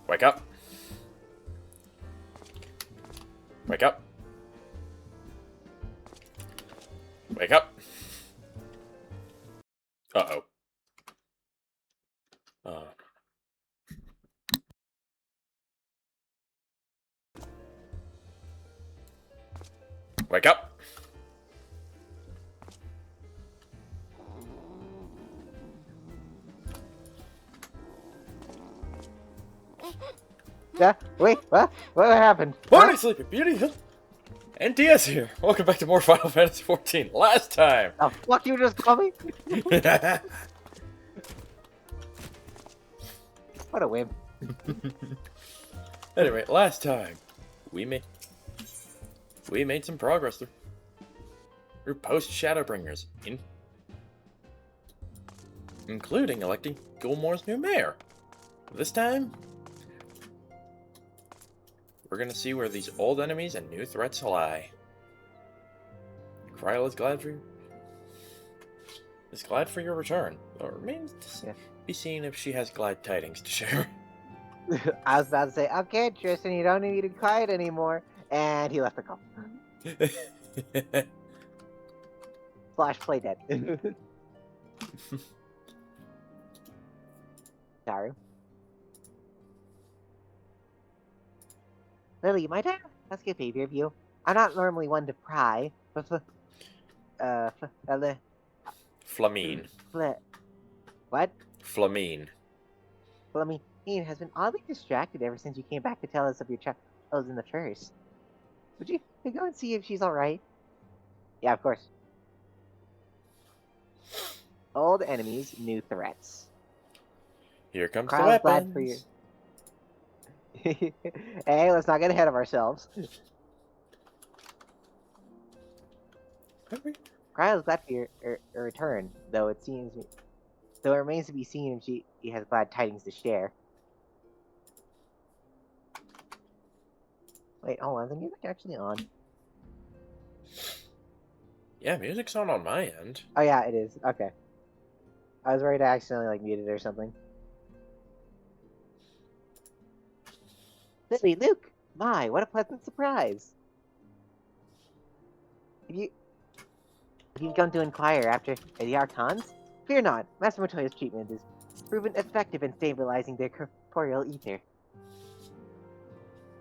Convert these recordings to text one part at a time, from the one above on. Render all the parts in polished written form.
Wake up. Wake up. Wake up. Uh-oh. Wake up. Yeah, wait, what? What happened? Morning, Sleeping Beauty! And Diaz here. Welcome back to more Final Fantasy XIV. Last time! Oh, fuck, you just called me? What a whim. Anyway, last time, we made some progress through Post-Shadowbringers, including electing Gilmore's new mayor. This time, we're gonna see where these old enemies and new threats lie. Kryl is glad for your return. Though it remains to be seen if she has glad tidings to share. I was about to say, okay, Tristan, you don't need to quiet anymore. And he left the call. Slash play dead. Sorry. Lily, might I ask a favor of you? I'm not normally one to pry, but Flamine. What? Flamine. Flamine has been oddly distracted ever since you came back to tell us of your travels in the first. Would you go and see if she's alright? Yeah, of course. Old enemies, new threats. Here comes Kryl's the weapons. glad for you. Hey, let's not get ahead of ourselves. Kryl's glad for your return, though it remains to be seen if she has glad tidings to share. Wait, hold on, is the music actually on? Yeah, music's on my end. Oh yeah, it is. Okay. I was worried I accidentally mute it or something. Lily, Luke! My, what a pleasant surprise! Have you come to inquire after the Archons? Fear not, Master Montoya's treatment is proven effective in stabilizing their corporeal ether.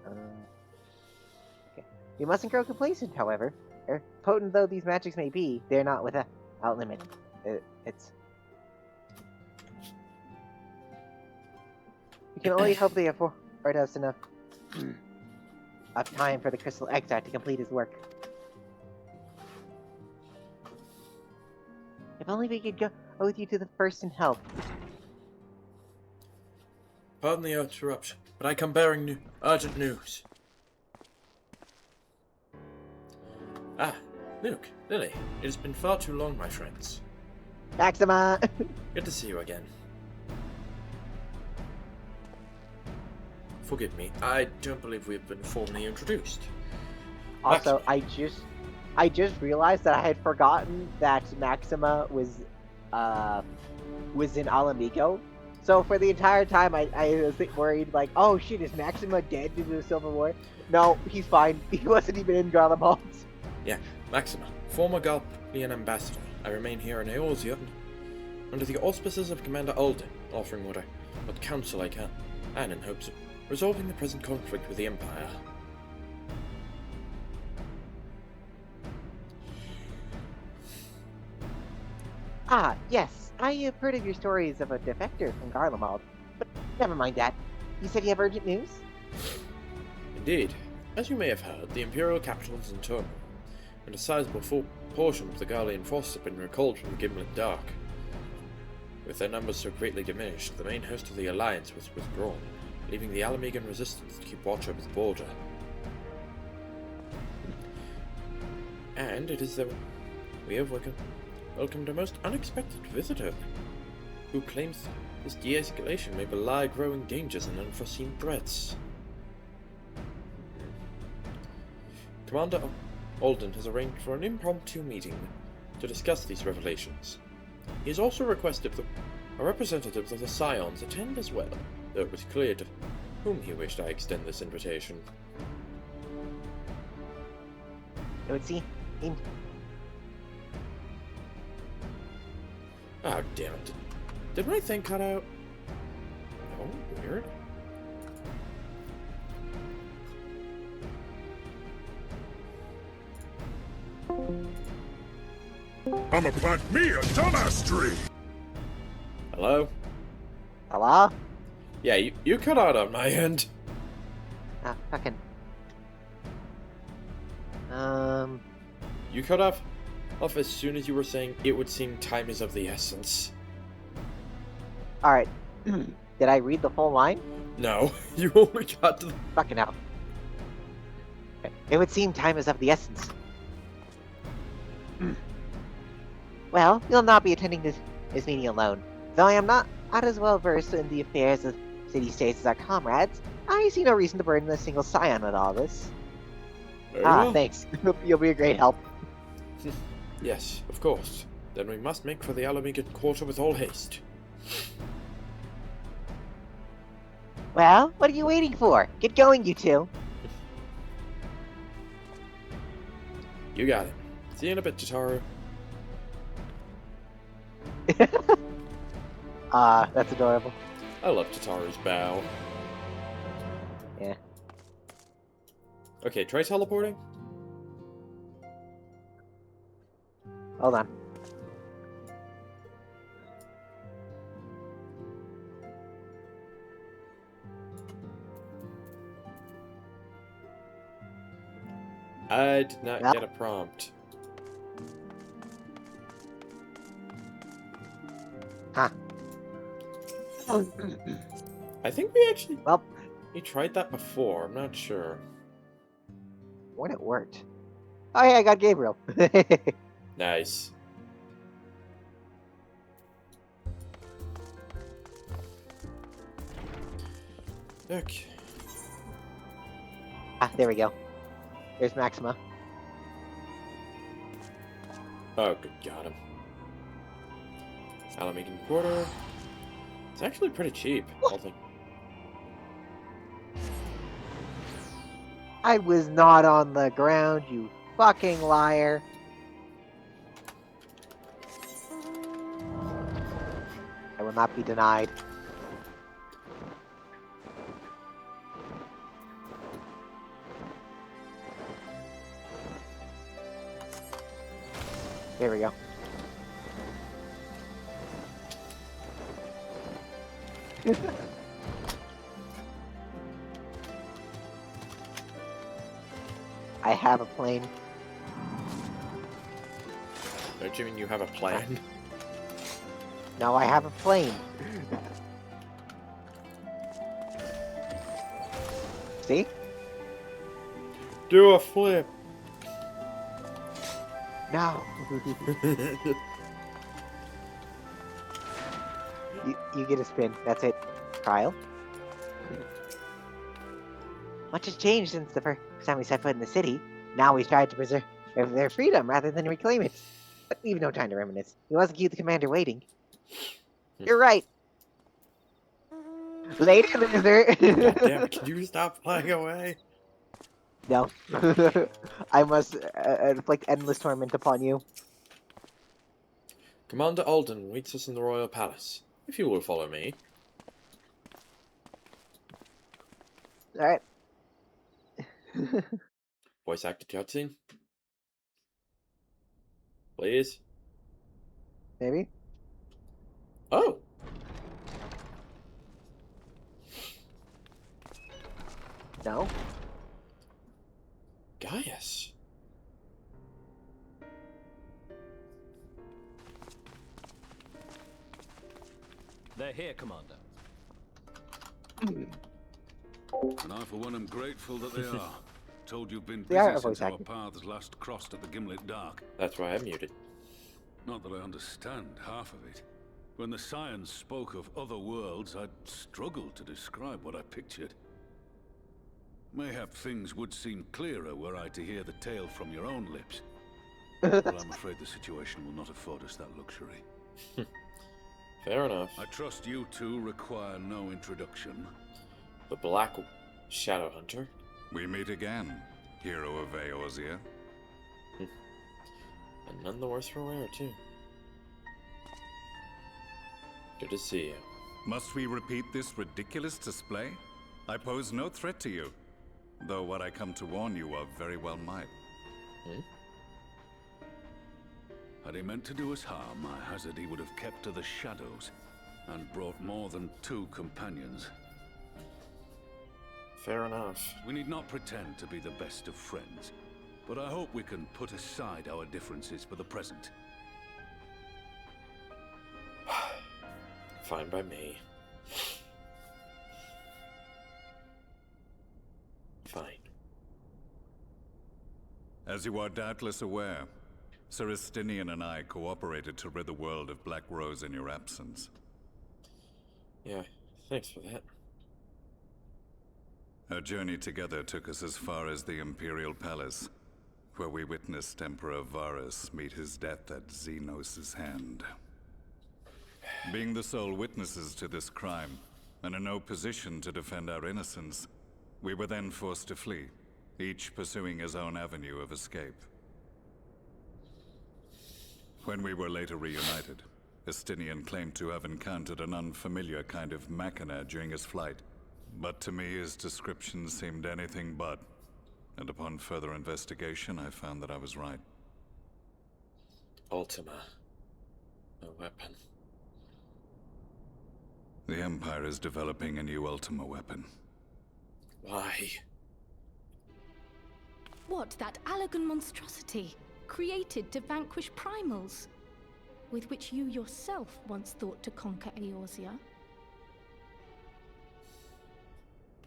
Okay. You mustn't grow complacent, however. Potent though these magics may be, they're not without limit. It's... We can only hope they afford us enough of time for the Crystal Exile to complete his work. If only we could go with you to the first and help. Pardon the interruption, but I come bearing urgent news. Ah, Luke, Lily, it has been far too long, my friends. Maxima! Good to see you again. Forgive me, I don't believe we have been formally introduced. Also, I just realized that I had forgotten that Maxima was in Alamigo. So for the entire time, I was worried, oh shit, is Maxima dead due to the Civil War? No, he's fine. He wasn't even in Garlemald. Yeah, Maxima, former Galpian ambassador. I remain here in Eorzea under the auspices of Commander Alden, offering what counsel I can, and in hopes of resolving the present conflict with the Empire. Ah, yes. I have heard of your stories of a defector from Garlemald. But never mind that. You said you have urgent news? Indeed. As you may have heard, the Imperial capital is in turmoil, and a sizable portion of the Garlean forces have been recalled from the Gimlet Dark. With their numbers so greatly diminished, the main host of the Alliance was withdrawn, leaving the Alamegan resistance to keep watch over the border. And it is that we have welcomed a most unexpected visitor, who claims this de-escalation may belie growing dangers and unforeseen threats. Commander Alden has arranged for an impromptu meeting to discuss these revelations. He has also requested that a representative of the Scions attend as well, though it was clear to whom he wished I extend this invitation. It would seem. Oh, damn it. Did my thing cut out? No, weird. I'ma plant me a dumbass tree! Hello? Hello? Yeah, you cut out on my end. Ah, fucking. You cut off as soon as you were saying it would seem time is of the essence. Alright. Did I read the full line? No, you only got to the... Fucking hell. It would seem time is of the essence. Well, you'll not be attending this meeting alone. Though I am not as well versed in the affairs of city-states as our comrades, I see no reason to burden a single scion with all this. Very well. Thanks. You'll be a great help. Yes, of course. Then we must make for the Alamigan Quarter with all haste. Well, what are you waiting for? Get going, you two. You got it. See you in a bit, Tataru. That's adorable. I love Tataru's bow. Yeah. Okay, try teleporting. Hold on. I did not Yep. get a prompt. Huh. I think we actually... Well, we tried that before, I'm not sure. when it worked. Oh yeah, I got Gabriel. Nice. Okay. There we go. There's Maxima. Oh, good, got him. Alamigan Quarter. It's actually pretty cheap. I'll think. I was not on the ground, you fucking liar. I will not be denied. There we go. I have a plane. Don't you mean you have a plan? No, I have a plane. See? Do a flip! No. You get a spin. That's it. Trial. Much has changed since the first time we set foot in the city. Now we strive to preserve their freedom rather than reclaim it. But we've no time to reminisce. We mustn't keep the commander waiting. You're right. Later, loser. God damn it, can you stop flying away? No. I must inflict endless torment upon you. Commander Alden waits us in the royal palace. If you will follow me. Alright. Voice acted cutscene. Please. Maybe? Oh! No? Gaius. They're here, Commander. And I, for one, am grateful that they are. Told you've been They are busy a voice since our actor. paths last crossed at the Gimlet Dark. That's why I'm muted. Not that I understand half of it. When the science spoke of other worlds, I'd struggled to describe what I pictured. Mayhap things would seem clearer were I to hear the tale from your own lips. But I'm afraid the situation will not afford us that luxury. Fair enough. I trust you two require no introduction. The Black Shadow Hunter? We meet again, hero of Eorzea. And none the worse for wear, too. Good to see you. Must we repeat this ridiculous display? I pose no threat to you, though what I come to warn you of very well might. Had he meant to do us harm, I hazard he would have kept to the shadows, and brought more than 2 companions. Fair enough. We need not pretend to be the best of friends, but I hope we can put aside our differences for the present. Fine by me. Fine. As you are doubtless aware, Sir Estinian and I cooperated to rid the world of Black Rose in your absence. Yeah, thanks for that. Our journey together took us as far as the Imperial Palace, where we witnessed Emperor Varus meet his death at Xenos' hand. Being the sole witnesses to this crime, and in no position to defend our innocence, we were then forced to flee, each pursuing his own avenue of escape. When we were later reunited, Estinian claimed to have encountered an unfamiliar kind of machina during his flight, but to me his description seemed anything but, and upon further investigation I found that I was right. Ultima. A weapon. The Empire is developing a new Ultima weapon. Why? What, that Allagan monstrosity, created to vanquish primals, with which you yourself once thought to conquer Eorzea?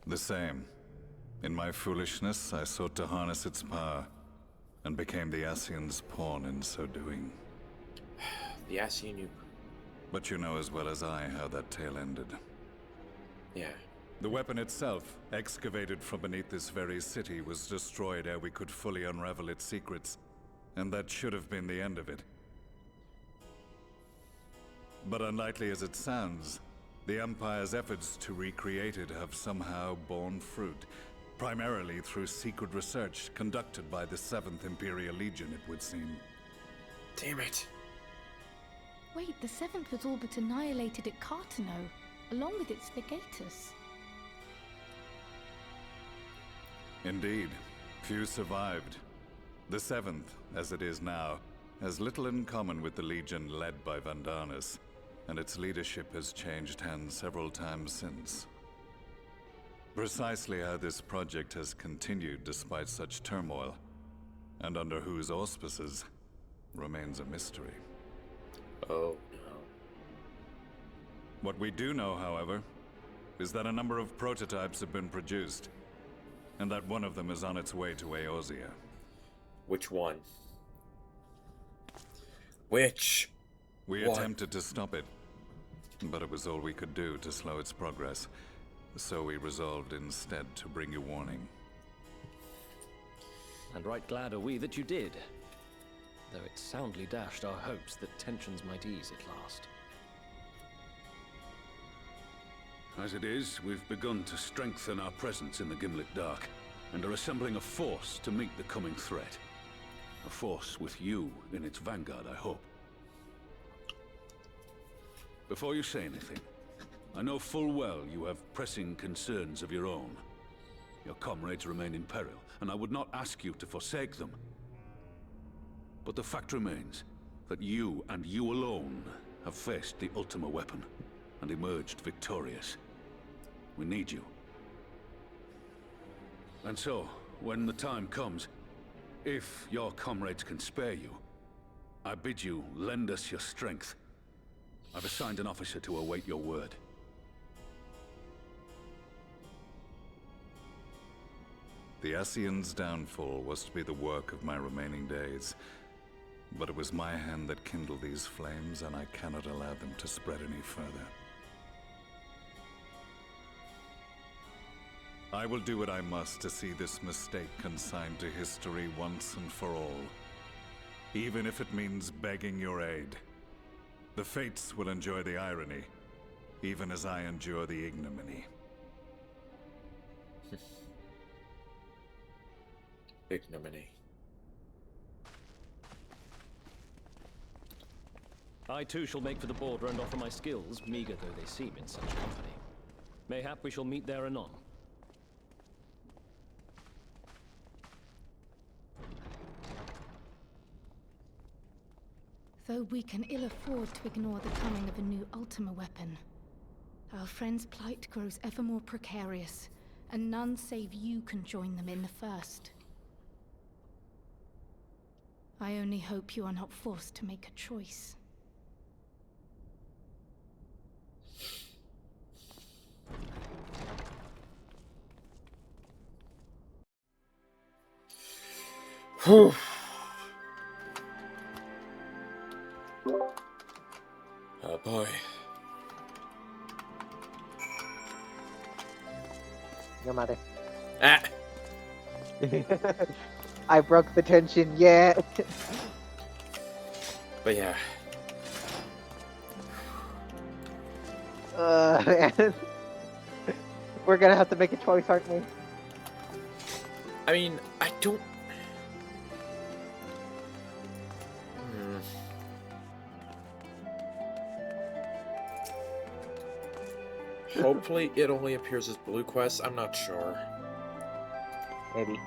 The same. In my foolishness, I sought to harness its power, and became the Ascian's pawn in so doing. The Ascian you... But you know as well as I how that tale ended. Yeah. The weapon itself, excavated from beneath this very city, was destroyed ere we could fully unravel its secrets, and that should have been the end of it. But unlikely as it sounds, the Empire's efforts to recreate it have somehow borne fruit, primarily through secret research conducted by the 7th Imperial Legion, it would seem. Damn it. Wait, the 7th was all but annihilated at Cartano, along with its legatus. Indeed. Few survived. The 7th, as it is now, has little in common with the Legion led by Vandanis, and its leadership has changed hands several times since. Precisely how this project has continued despite such turmoil, and under whose auspices, remains a mystery. Oh, no. What we do know, however, is that a number of prototypes have been produced, and that one of them is on its way to Eorzea. Which one? Which? We one? attempted to stop it, but it was all we could do to slow its progress, so we resolved instead to bring you warning. And right glad are we that you did. Though it soundly dashed our hopes that tensions might ease at last. As it is, we've begun to strengthen our presence in the Gimlet Dark, and are assembling a force to meet the coming threat. A force with you in its vanguard, I hope. Before you say anything, I know full well you have pressing concerns of your own. Your comrades remain in peril, and I would not ask you to forsake them. But the fact remains that you, and you alone, have faced the Ultima weapon, and emerged victorious. We need you. And so, when the time comes, if your comrades can spare you, I bid you lend us your strength. I've assigned an officer to await your word. The Ascian's downfall was to be the work of my remaining days. But it was my hand that kindled these flames, and I cannot allow them to spread any further. I will do what I must to see this mistake consigned to history once and for all. Even if it means begging your aid. The Fates will enjoy the irony, even as I endure the ignominy. Ignominy. I too shall make for the border and offer my skills, meager though they seem in such company. Mayhap we shall meet there anon. Though we can ill afford to ignore the coming of a new Ultima weapon, our friend's plight grows ever more precarious, and none save you can join them in the first. I only hope you are not forced to make a choice. Whew. Oh boy. Your mother. Ah! I broke the tension, yeah. But yeah. Man. We're gonna have to make a choice, aren't we? I mean, I don't... Hopefully it only appears as blue quests, I'm not sure. Maybe.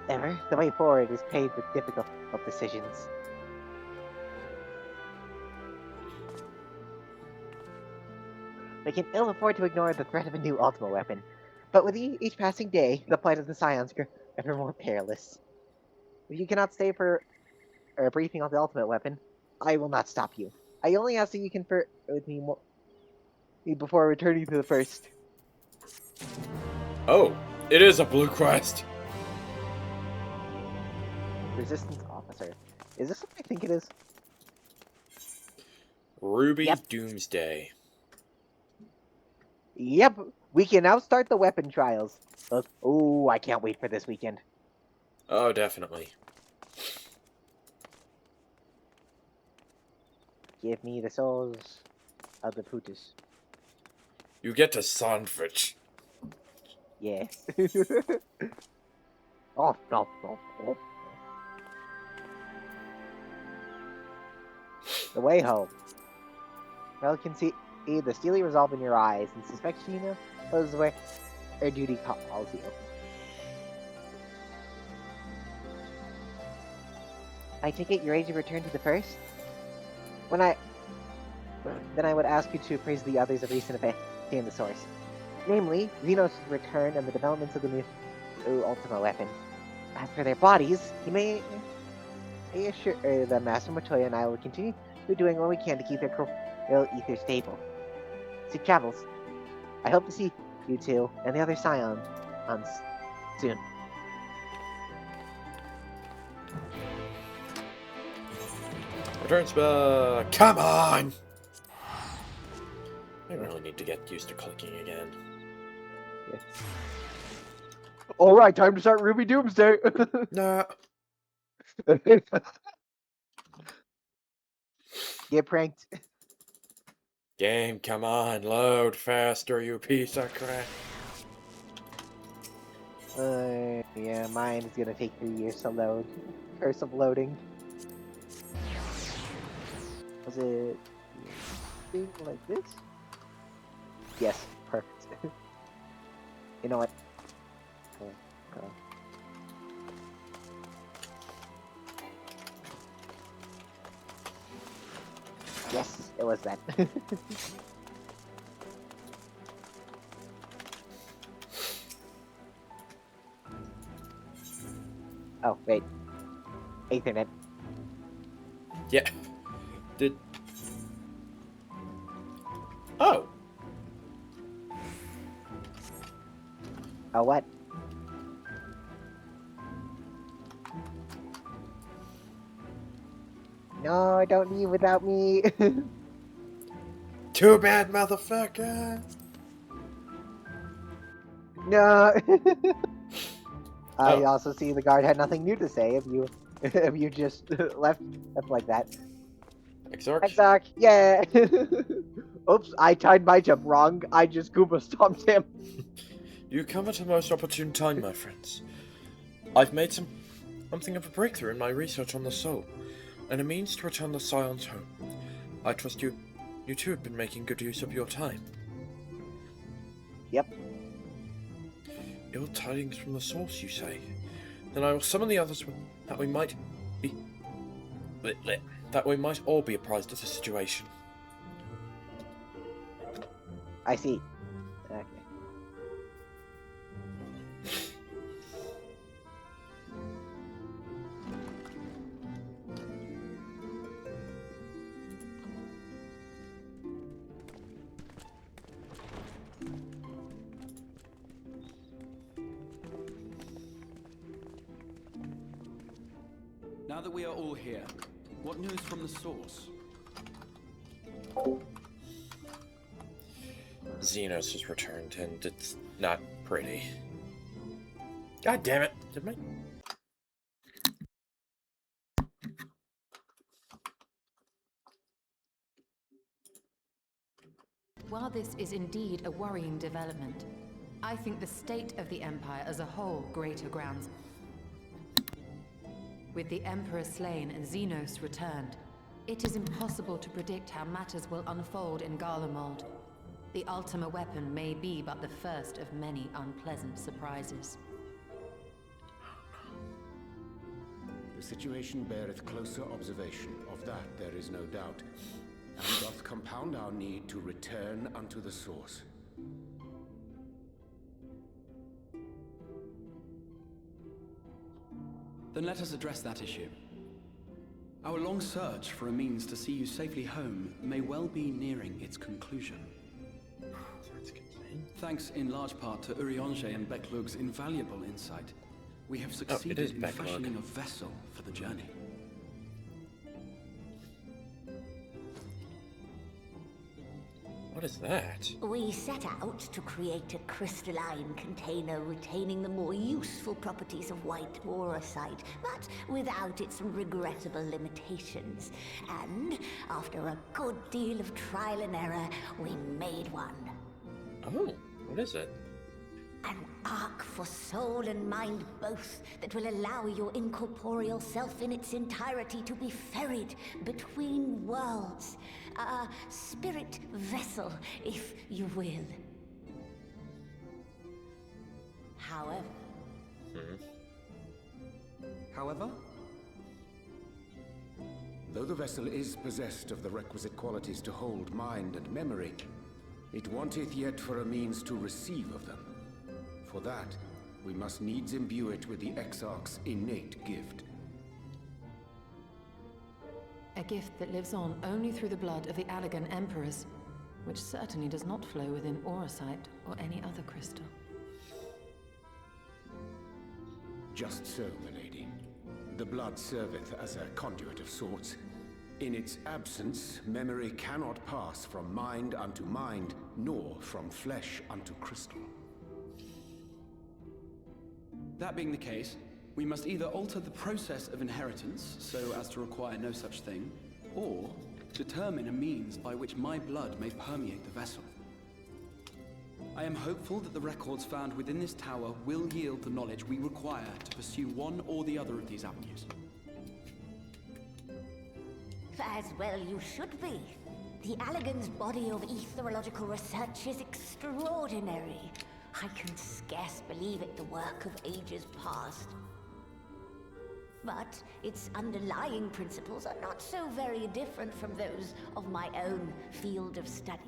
Ever, the way forward is paved with difficult decisions. We can ill afford to ignore the threat of a new Ultima weapon, but with each passing day, the plight of the Scions grew ever more perilous. If you cannot stay for a briefing on the Ultimate weapon, I will not stop you. I only ask that you confer with me before returning to the first. Oh, it is a blue quest! Resistance officer. Is this what I think it is? Ruby Yep. Doomsday. Yep, we can now start the weapon trials. Oh, I can't wait for this weekend. Oh, definitely. Give me the souls of the Putus. You get to sandwich. Yes. Oh, no, no, no. The way home. Well, you can see the steely resolve in your eyes and suspect Sheena was where her duty calls you. I take it you're ready to return to the first? Then I would ask you to praise the others of recent events in the source. Namely, Xenos' return and the developments of the new Ultima weapon. As for their bodies, you may assure the Master Motoya and I will continue doing what we can to keep their corporeal ether stable. Safe travels. I hope to see you two and the other Scions soon. Return spell. Come on! I really need to get used to clicking again. Yes. Alright, time to start Ruby Doomsday! Nah. Get pranked. Game, come on, load faster, you piece of crap. Yeah, mine is gonna take 3 years to load. Curse of loading. Was it something like this? Yes, perfect. You know what? Go. Yes, it was that. Oh, wait. Ethernet. Yeah. Did... Oh. Oh, what? No, don't leave without me. Too bad, motherfucker. No. I Oh. also see the guard had nothing new to say if you just left like that. Exarch? Exarch, yeah. Oops, I timed my jump wrong. I just Goomba stomped him. You come at a most opportune time, my friends. I've made something of a breakthrough in my research on the soul, and a means to return the Scions home. I trust you two have been making good use of your time. Yep. Ill tidings from the source, you say? Then I will summon the others that we might all be apprised of the situation. I see. Okay. Now that we are all here, what news from the source? Xenos has returned, and it's not pretty. God damn it! Did my... While this is indeed a worrying development, I think the state of the Empire as a whole greater grounds. With the Emperor slain and Xenos returned, it is impossible to predict how matters will unfold in Garlemald. The Ultima weapon may be but the first of many unpleasant surprises. The situation beareth closer observation, of that there is no doubt, and doth compound our need to return unto the source. Then let us address that issue. Our long search for a means to see you safely home may well be nearing its conclusion. Thanks in large part to Urianger and Beklug's invaluable insight, we have succeeded in fashioning a vessel for the journey. What is that? We set out to create a crystalline container retaining the more useful properties of white borosite, but without its regrettable limitations. And after a good deal of trial and error, we made one. Oh, what is it? An ark for soul and mind both that will allow your incorporeal self in its entirety to be ferried between worlds. A spirit vessel, if you will. However... However? Though the vessel is possessed of the requisite qualities to hold mind and memory, it wanteth yet for a means to receive of them. For that, we must needs imbue it with the Exarch's innate gift. A gift that lives on only through the blood of the Allagan Emperors, which certainly does not flow within Orosite or any other crystal. Just so, milady. The blood serveth as a conduit of sorts. In its absence, memory cannot pass from mind unto mind, nor from flesh unto crystal. That being the case, we must either alter the process of inheritance so as to require no such thing, or determine a means by which my blood may permeate the vessel. I am hopeful that the records found within this tower will yield the knowledge we require to pursue one or the other of these avenues. As well you should be. The Allagan's body of etherological research is extraordinary. I can scarce believe it the work of ages past. But its underlying principles are not so very different from those of my own field of study.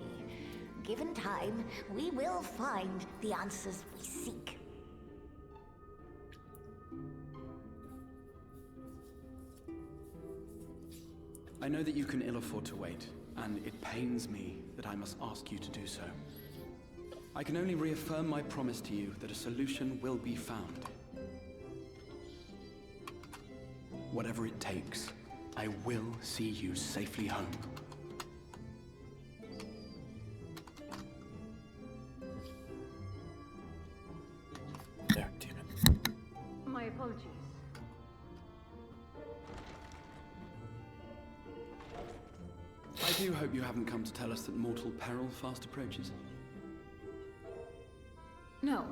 Given time, we will find the answers we seek. I know that you can ill afford to wait, and it pains me that I must ask you to do so. I can only reaffirm my promise to you that a solution will be found. Whatever it takes, I will see you safely home. There, damn it. My apologies. I do hope you haven't come to tell us that mortal peril fast approaches. No.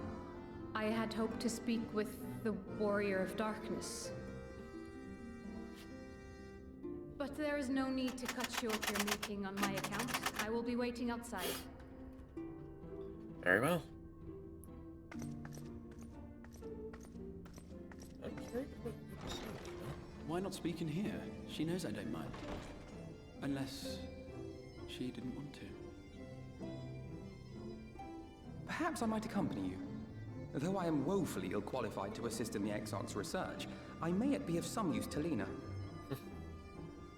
I had hoped to speak with the Warrior of Darkness. But there is no need to cut short your meeting on my account. I will be waiting outside. Very well. Why not speak in here? She knows I don't mind. Unless she didn't want to. Perhaps I might accompany you. Though I am woefully ill-qualified to assist in the Exarch's research, I may yet be of some use to Lena.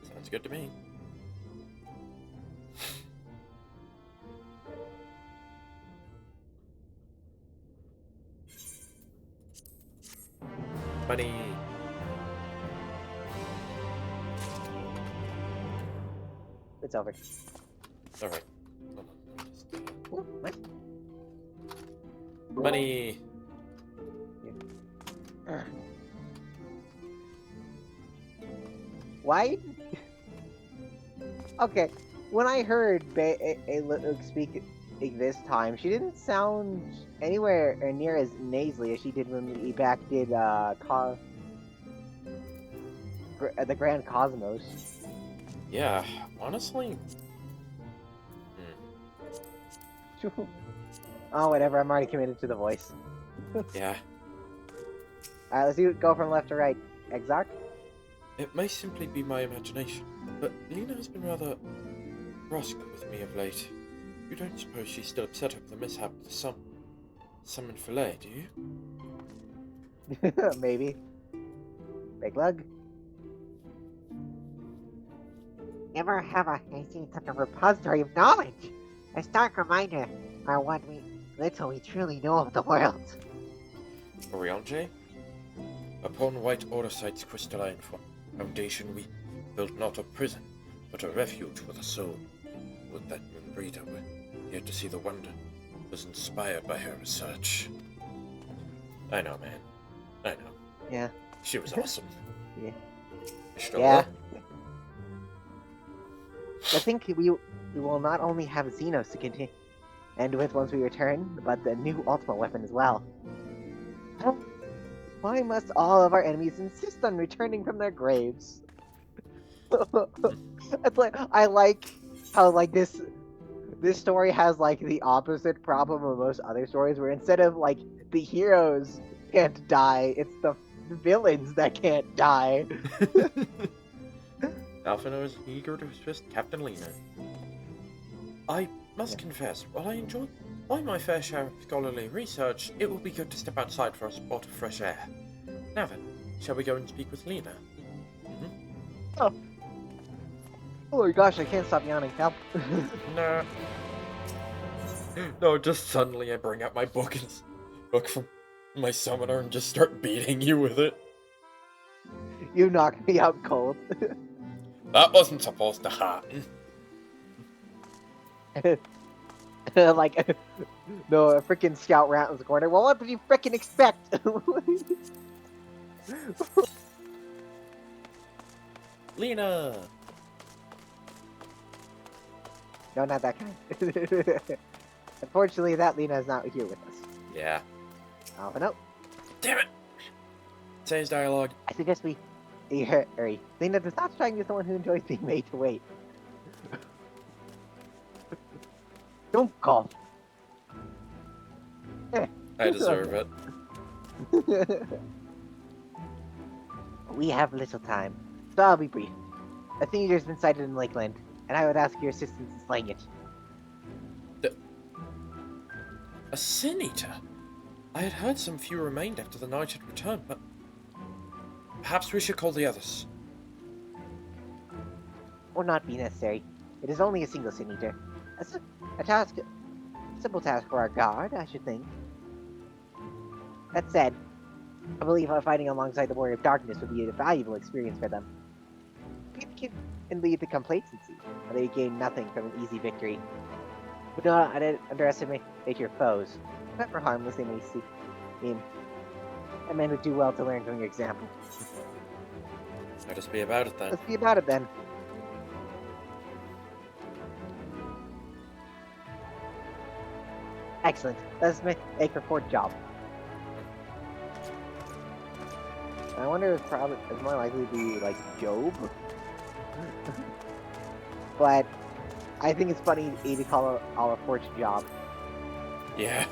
Sounds good to me. Money. It's over. Alright. Ooh, what? Money. Why? Okay, when I heard Luke speak this time, she didn't sound anywhere near as nasally as she did when we back did the Grand Cosmos. Yeah, honestly. Oh, whatever. I'm already committed to the voice. Yeah. Alright, let's go from left to right. Exarch? It may simply be my imagination, but Lena has been rather brusque with me of late. You don't suppose she's still upset over the mishap with the summon fillet, do you? Maybe. Big lug? Never have I seen such a repository of knowledge! A stark reminder of what little we truly know of the world. Oriange? Upon White Order site's crystalline foundation, we built not a prison, but a refuge for the soul. Would that Moonbreeder were here to see the wonder, was inspired by her research. I know, man. I know. Yeah. She was awesome. Yeah. Sure. Yeah. I think we will not only have Xenos to continue and with once we return, but the new ultimate weapon as well. Why must all of our enemies insist on returning from their graves? It's like I like how like this story has like the opposite problem of most other stories, where instead of like the heroes can't die, it's the villains that can't die. Alphino is eager to assist Captain Lena. I must confess, while I enjoy my fair share of scholarly research, it will be good to step outside for a spot of fresh air. Now then, shall we go and speak with Lena? Oh my gosh, I can't stop yawning. Help. Nah. No, just suddenly I bring out my book from my summoner and just start beating you with it. You knocked me out cold. That wasn't supposed to happen. Like, no, a freaking scout rat in the corner. Well, what did you freaking expect? Lena! No, not that kind. Unfortunately, that Lena is not here with us. Yeah. Oh, but no. Damn it! Today's dialogue. I suggest we... Hurry. Lena does not strike me as someone who enjoys being made to wait. Don't cough. I deserve it. We have little time, so I'll be brief. A thing has been sighted in Lakeland, and I would ask your assistance in slaying it. A Sin Eater? I had heard some few remained after the Knight had returned, but perhaps we should call the others. Will not be necessary. It is only a single Sin Eater. A simple task for our guard, I should think. That said, I believe our fighting alongside the Warrior of Darkness would be a valuable experience for them. It can lead to complacency, where they gain nothing from an easy victory. But do not underestimate your foes, however harmless they may seem. A man would do well to learn from your example. Let us be about it then. Let's be about it then. Excellent. Let's make report job. I wonder if probably it's more likely to be like Job. But I think it's funny to call our report job. Yeah.